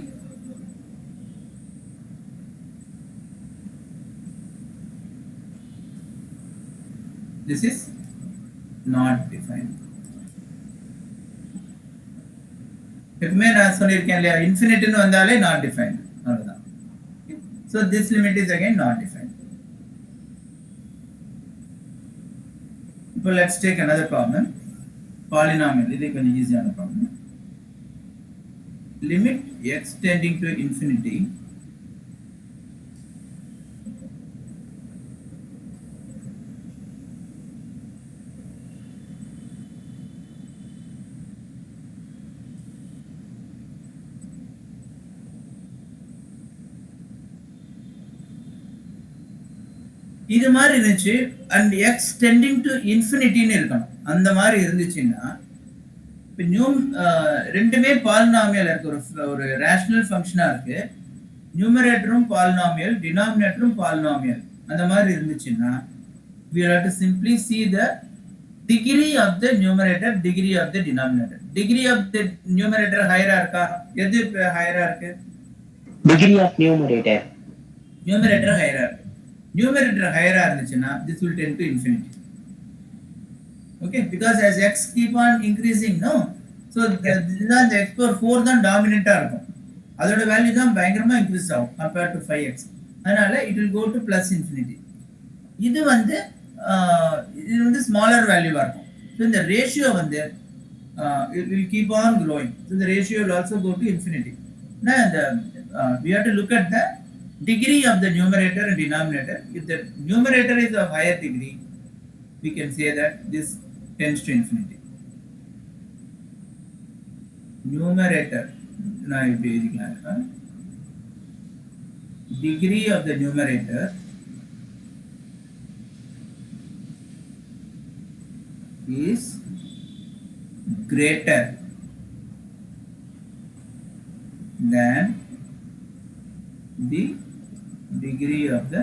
this is not defined. எப்பவுமே நான் சொல்லியிருக்கேன் இல்லையா, இன்ஃபினிட்டின்னு வந்தாலே நாட் டிஃபைன்ட், அவ்வளவுதான். So this limit is again not defined. இப்போ let's take another problem, polynomial. இது கொஞ்சம் ஈஸியான problem. limit x tending to infinity இது மாதிரி இருந்துச்சு அண்ட் எக்ஸ் டெண்டிங் டு இன்ஃபினிட்டின்னு இருக்கணும். அந்த மாதிரி இருந்துச்சுன்னா இப்போ ரெண்டுமே பாலினாமியல் இருக்கு. ஒரு ரேஷனல் ஃபங்க்ஷனா இருக்கு. நியூமரேட்டரும் பாலினாமியல், டினாமினேட்டரும் பாலினாமியல். அந்த மாதிரி இருந்துச்சுன்னா we have to simply see the degree of the numerator, degree of the denominator. Degree of the numerator higher இருக்கா? எது ஹையரா இருக்கு? Degree of numerator. Numerator higher. Numerator higher இருந்துச்சுன்னா this will tend to infinity. Okay, because as x keep on increasing, no, so the x power 4 தான் டாமினேட்டா இருக்கும். அதோட value தான் பயங்கரமா increase ஆகும் compared to 5x. அதனால it will go to plus infinity. இது வந்து ஸ்மாலர் வேல்யூவா இருக்கும். So இந்த ரேஷியோ வந்து it will keep on growing. So the ratio will also go to infinity. Now we have to look at the degree of the numerator and denominator. If the numerator is of higher degree, we can say that this tends to infinity. Numerator, now degree of the numerator is greater than the degree of the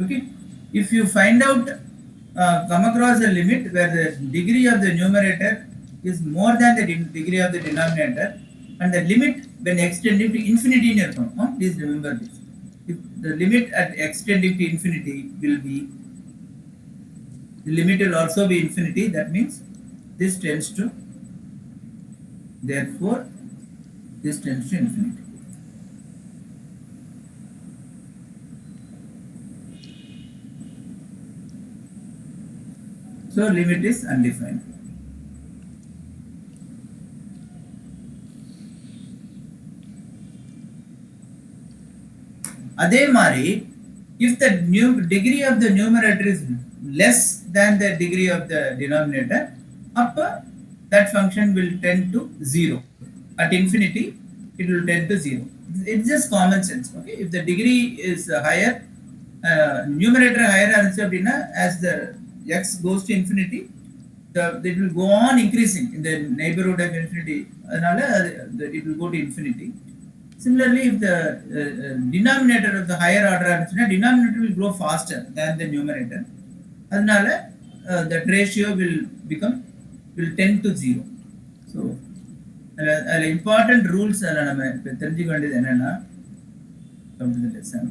okay. If you find out come across a limit where the degree of the numerator is more than the degree of the denominator, and the limit when extending to infinity, please remember this. If the limit at extending to infinity will be, the limit will also be infinity. That means this tends to, therefore this tends to infinity. So limit is undefined. அதே மாதிரி if the degree of the numerator is less than the degree of the denominator, that function will tend to 0. At infinity, it will tend to 0. It's just common sense. Okay, if the degree is higher, numerator higher, as the x goes to infinity, it will go on increasing in the neighborhood of infinity. It will go to infinity. Similarly, if the denominator of the higher order, denominator will grow faster than the numerator. That ratio will tend to 0. So, important rules come to the lesson.